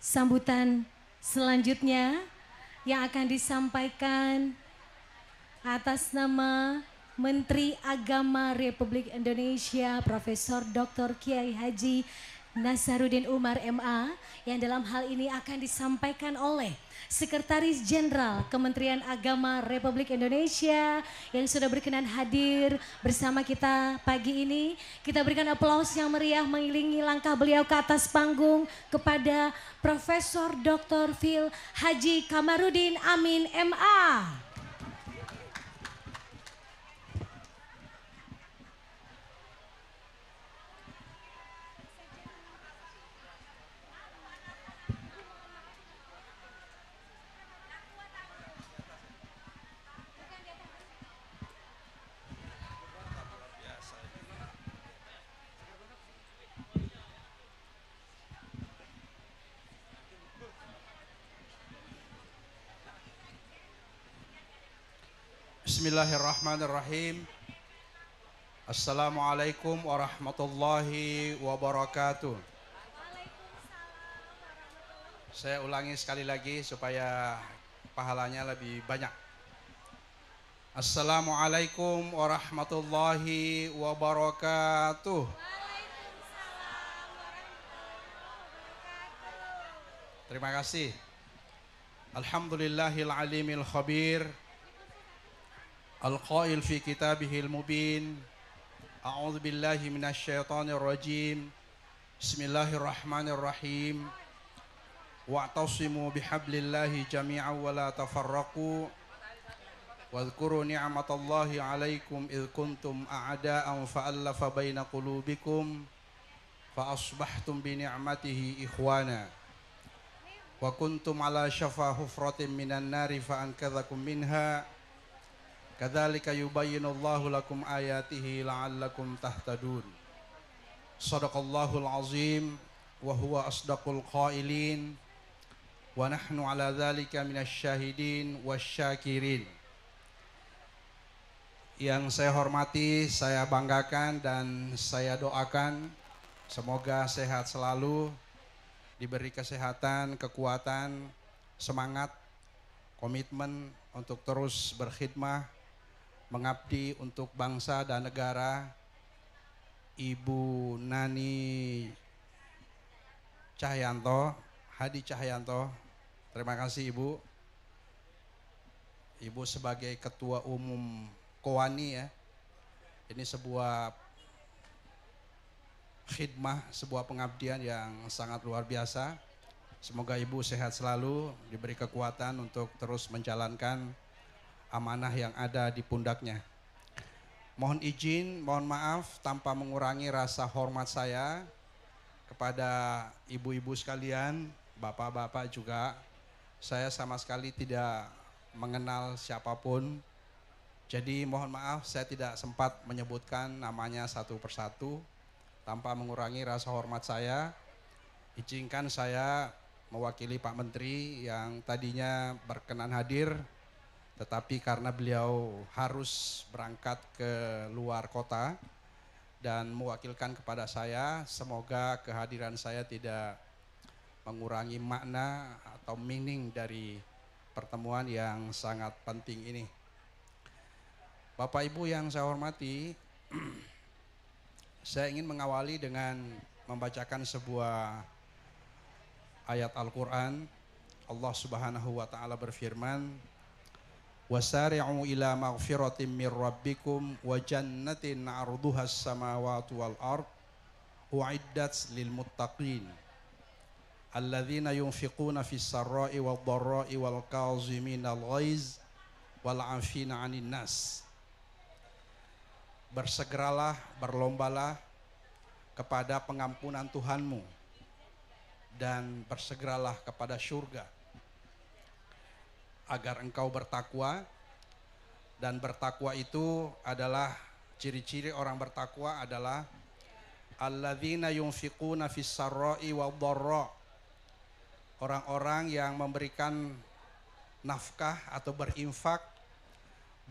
sambutan selanjutnya yang akan disampaikan atas nama Menteri Agama Republik Indonesia Profesor Dr. Kiai Haji Nasaruddin Umar MA, yang dalam hal ini akan disampaikan oleh Sekretaris Jenderal Kementerian Agama Republik Indonesia yang sudah berkenan hadir bersama kita pagi ini. Kita berikan aplaus yang meriah mengiringi langkah beliau ke atas panggung kepada Profesor Dr. Phil Haji Kamarudin Amin MA. Bismillahirrahmanirrahim. Assalamualaikum warahmatullahi wabarakatuh. Saya ulangi sekali lagi supaya pahalanya lebih banyak. Assalamualaikum warahmatullahi wabarakatuh. Terima kasih. Alhamdulillahil alimil khabir. Al-Qail fi kitabihil mubin. A'udzu billahi minasyaitonir rajim. Bismillahirrahmanirrahim. Wa'tasimu bihablillahi jami'an wa la tafarraqu. Wadhkuru ni'matallahi 'alaikum idh kuntum a'da'an fa'alafa baina qulubikum fa asbahtum bi ni'matihi ikhwana. Wa kuntum 'ala syafa hufratin minan nari fa ankadzakum minha. Kadzalika yubayyinullahu lakum ayatihi la'allakum tahtadun. Shadaqallahul azim wa huwa asdaqul qailin wa nahnu ala dzalika minasy syahidin wasyakirin. Yang saya hormati, saya banggakan dan saya doakan semoga sehat selalu, diberi kesehatan, kekuatan, semangat, komitmen untuk terus berkhidmah, mengabdi untuk bangsa dan negara. Ibu Nani Cahyanto, Hadi Cahyanto, terima kasih Ibu. Ibu sebagai Ketua Umum Kowani ya, ini sebuah khidmah, sebuah pengabdian yang sangat luar biasa. Semoga Ibu sehat selalu, diberi kekuatan untuk terus menjalankan amanah yang ada di pundaknya. Mohon izin, mohon maaf tanpa mengurangi rasa hormat saya kepada ibu-ibu sekalian, bapak-bapak juga. Saya sama sekali tidak mengenal siapapun. Jadi mohon maaf saya tidak sempat menyebutkan namanya satu persatu. Tanpa mengurangi rasa hormat saya, izinkan saya mewakili Pak Menteri yang tadinya berkenan hadir, tetapi karena beliau harus berangkat ke luar kota dan mewakilkan kepada saya, semoga kehadiran saya tidak mengurangi makna atau meaning dari pertemuan yang sangat penting ini. Bapak Ibu yang saya hormati, saya ingin mengawali dengan membacakan sebuah ayat Al-Quran. Allah Subhanahu wa ta'ala berfirman, wasari'u ila maghfiratin min rabbikum wa jannatin 'arduhas samawati wal ard u'iddat lil muttaqin alladzina yunfiquna fis sarra'i wad dharra'i wal kaziminal ghaiz wal 'afina 'anil nas. Bersegeralah, berlombalah kepada pengampunan Tuhanmu dan bersegeralah kepada surga agar engkau bertakwa, dan bertakwa itu adalah ciri-ciri orang bertakwa adalah alladzina yunfiquna fis sarra'i wad dharra, orang-orang yang memberikan nafkah atau berinfak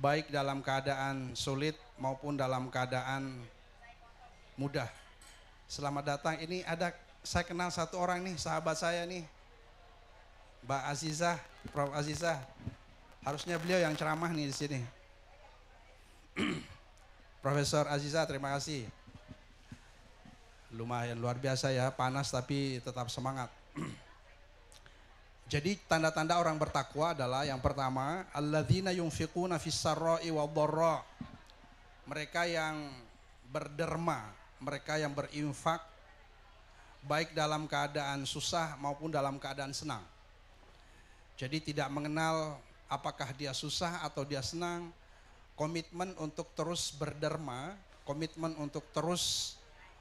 baik dalam keadaan sulit maupun dalam keadaan mudah. Selamat datang, ini ada, saya kenal satu orang nih, sahabat saya nih, Mbak Azizah, Prof. Azizah. Harusnya beliau yang ceramah nih di sini. Profesor Azizah, terima kasih. Lumayan luar biasa ya, panas tapi tetap semangat. Jadi tanda-tanda orang bertakwa adalah yang pertama, alladzina yunfiquna fis-sarra'i wadh-dharra. Mereka yang berderma, mereka yang berinfak baik dalam keadaan susah maupun dalam keadaan senang. Jadi tidak mengenal apakah dia susah atau dia senang, komitmen untuk terus berderma, komitmen untuk terus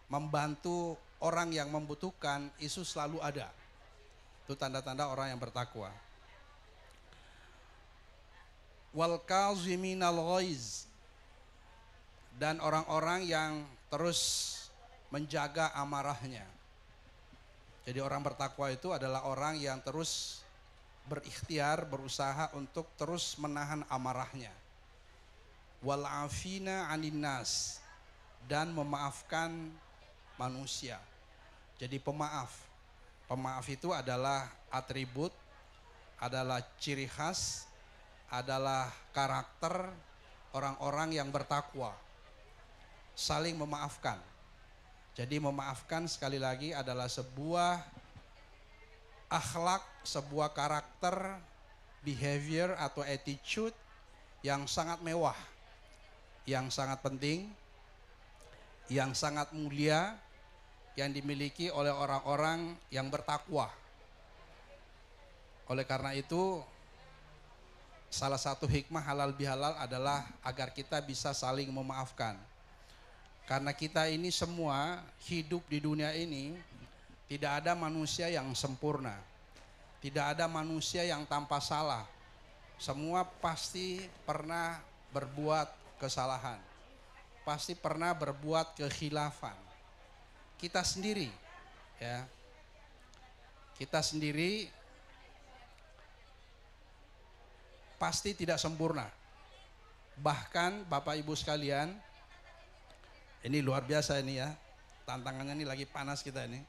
membantu orang yang membutuhkan, itu selalu ada. Itu tanda-tanda orang yang bertakwa. Wal kaziminal ghaiz, dan orang-orang yang terus menjaga amarahnya. Jadi orang bertakwa itu adalah orang yang terus berikhtiar, berusaha untuk terus menahan amarahnya. Wal afina 'anin nas, dan memaafkan manusia. Jadi pemaaf. Pemaaf itu adalah atribut, adalah ciri khas, adalah karakter orang-orang yang bertakwa. Saling memaafkan. Jadi memaafkan sekali lagi adalah sebuah akhlak, sebuah karakter, behavior atau attitude yang sangat mewah, yang sangat penting, yang sangat mulia, yang dimiliki oleh orang-orang yang bertakwa. Oleh karena itu, salah satu hikmah halal bihalal adalah agar kita bisa saling memaafkan. Karena kita ini semua hidup di dunia ini, tidak ada manusia yang sempurna. Tidak ada manusia yang tanpa salah. Semua pasti pernah berbuat kesalahan. Pasti pernah berbuat kekhilafan. Kita sendiri, ya, kita sendiri pasti tidak sempurna. Bahkan Bapak Ibu sekalian, ini luar biasa ini ya, tantangannya ini lagi panas kita ini.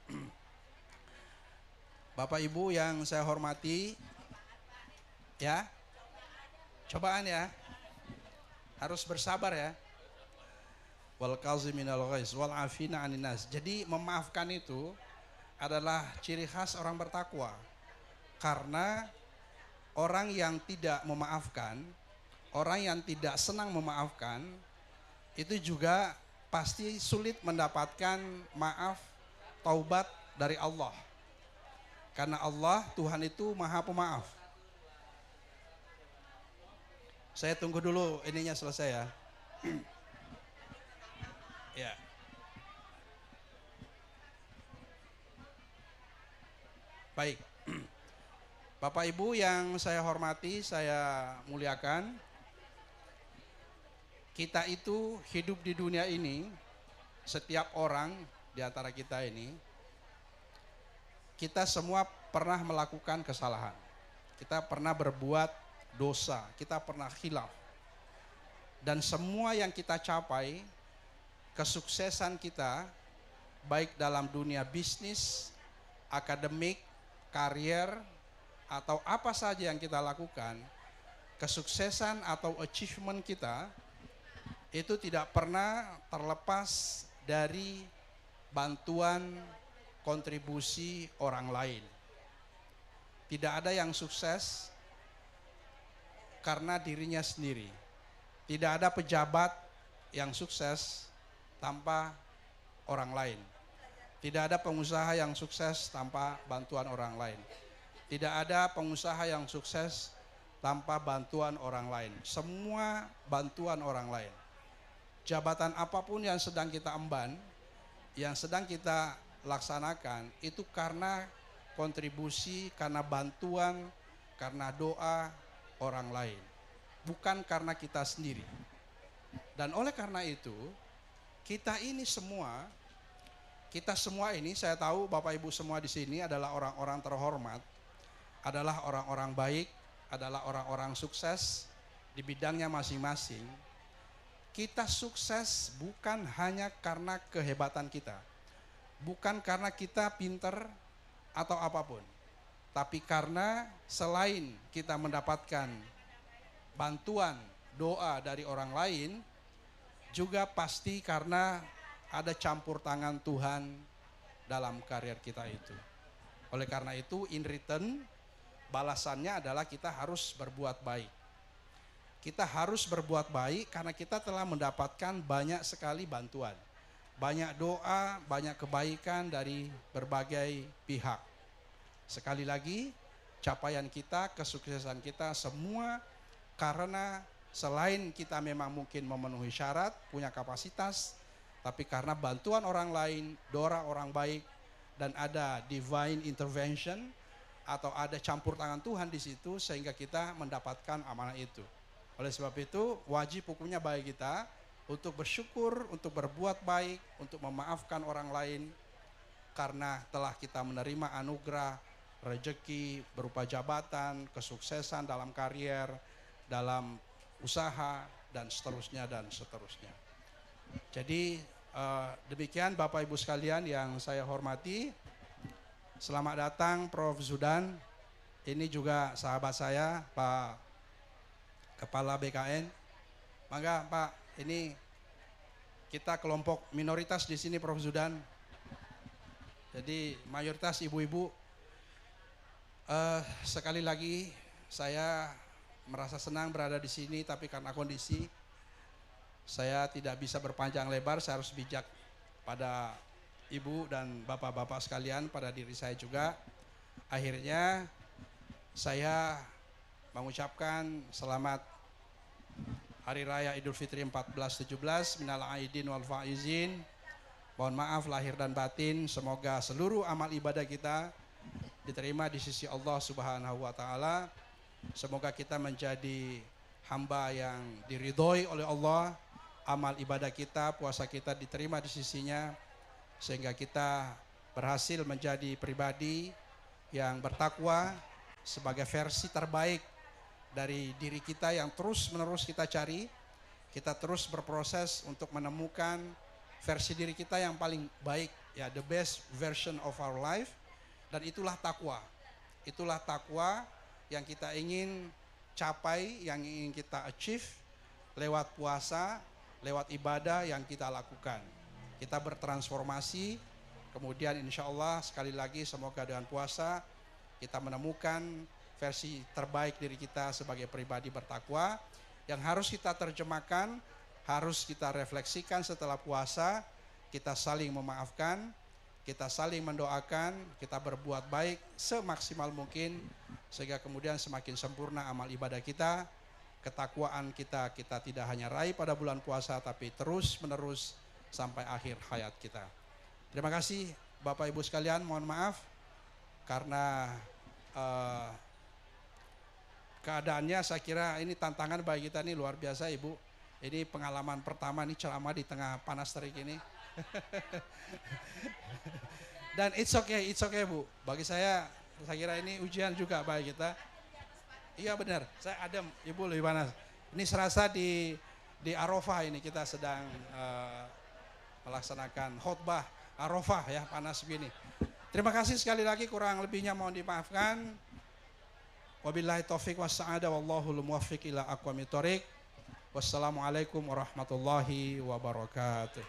Bapak Ibu yang saya hormati, ya, cobaan ya, harus bersabar ya. Wal kaziminal ghaiz wal afina 'anin nas. Jadi memaafkan itu adalah ciri khas orang bertakwa. Karena orang yang tidak memaafkan, orang yang tidak senang memaafkan, itu juga pasti sulit mendapatkan maaf, taubat dari Allah. Karena Allah, Tuhan itu Maha Pemaaf. Saya tunggu dulu ininya selesai ya. Ya. Baik. Bapak Ibu yang saya hormati, saya muliakan. Kita itu hidup di dunia ini, setiap orang di antara kita ini, kita semua pernah melakukan kesalahan. Kita pernah berbuat dosa, kita pernah khilaf. Dan semua yang kita capai, kesuksesan kita, baik dalam dunia bisnis, akademik, karier, atau apa saja yang kita lakukan, kesuksesan atau achievement kita, itu tidak pernah terlepas dari bantuan kontribusi orang lain. Tidak ada yang sukses karena dirinya sendiri. Tidak ada pejabat yang sukses tanpa orang lain. Tidak ada pengusaha yang sukses tanpa bantuan orang lain. Tidak ada pengusaha yang sukses tanpa bantuan orang lain. Semua bantuan orang lain. Jabatan apapun yang sedang kita emban, yang sedang kita laksanakan, itu karena kontribusi, karena bantuan, karena doa orang lain. Bukan karena kita sendiri. Dan oleh karena itu, kita semua ini, saya tahu Bapak Ibu semua di sini adalah orang-orang terhormat, adalah orang-orang baik, adalah orang-orang sukses di bidangnya masing-masing. Kita sukses bukan hanya karena kehebatan kita, bukan karena kita pinter atau apapun, Tapi karena selain kita mendapatkan bantuan doa dari orang lain, juga pasti karena ada campur tangan Tuhan dalam karier kita itu. Oleh karena itu, in return, balasannya adalah kita harus berbuat baik. Kita harus berbuat baik karena kita telah mendapatkan banyak sekali bantuan. Banyak doa, banyak kebaikan dari berbagai pihak. Sekali lagi, capaian kita, kesuksesan kita semua karena selain kita memang mungkin memenuhi syarat, punya kapasitas, tapi karena bantuan orang lain, doa orang baik, dan ada divine intervention atau ada campur tangan Tuhan di situ sehingga kita mendapatkan amanah itu. Oleh sebab itu, wajib hukumnya bagi kita untuk bersyukur, untuk berbuat baik, untuk memaafkan orang lain karena telah kita menerima anugerah, rezeki berupa jabatan, kesuksesan dalam karier, dalam usaha, dan seterusnya dan seterusnya. Jadi demikian Bapak Ibu sekalian yang saya hormati. Selamat datang Prof. Zudan. Ini juga sahabat saya, Pak Kepala BKN. Maka Pak, ini kita kelompok minoritas di sini Prof. Zudan. Jadi mayoritas ibu-ibu. Sekali lagi saya merasa senang berada di sini, tapi karena kondisi saya tidak bisa berpanjang lebar, saya harus bijak pada ibu dan bapak-bapak sekalian, pada diri saya juga. Akhirnya saya mengucapkan selamat Hari Raya Idul Fitri 1417, minal aidin wal faizin. Mohon maaf lahir dan batin, semoga seluruh amal ibadah kita diterima di sisi Allah Subhanahu wa taala. Semoga kita menjadi hamba yang diridhoi oleh Allah, amal ibadah kita, puasa kita diterima di sisinya, sehingga kita berhasil menjadi pribadi yang bertakwa sebagai versi terbaik dari diri kita yang terus menerus kita cari. Kita terus berproses untuk menemukan versi diri kita yang paling baik, ya, the best version of our life. Dan itulah takwa. Itulah takwa yang kita ingin capai, yang ingin kita achieve lewat puasa, lewat ibadah yang kita lakukan. Kita bertransformasi, kemudian insya Allah sekali lagi semoga dengan puasa kita menemukan versi terbaik diri kita sebagai pribadi bertakwa yang harus kita terjemahkan, harus kita refleksikan setelah puasa. Kita saling memaafkan, kita saling mendoakan, kita berbuat baik semaksimal mungkin sehingga kemudian semakin sempurna amal ibadah kita. Ketakwaan kita tidak hanya raih pada bulan puasa tapi terus menerus sampai akhir hayat kita. Terima kasih Bapak Ibu sekalian, mohon maaf karena keadaannya saya kira ini tantangan bagi kita nih luar biasa Ibu. Ini pengalaman pertama nih ceramah di tengah panas terik ini. Dan it's okay Bu. Bagi saya kira ini ujian juga bagi kita. Iya benar, saya adem, Ibu lebih panas. Ini serasa di Arafah ini kita sedang melaksanakan khutbah Arafah ya, panas begini. Terima kasih sekali lagi, kurang lebihnya mohon dimaafkan. Wabillahi taufiq wassa'adah wallahul muwaffiq ila aqwamit thoriq. Wassalamualaikum warahmatullahi wabarakatuh.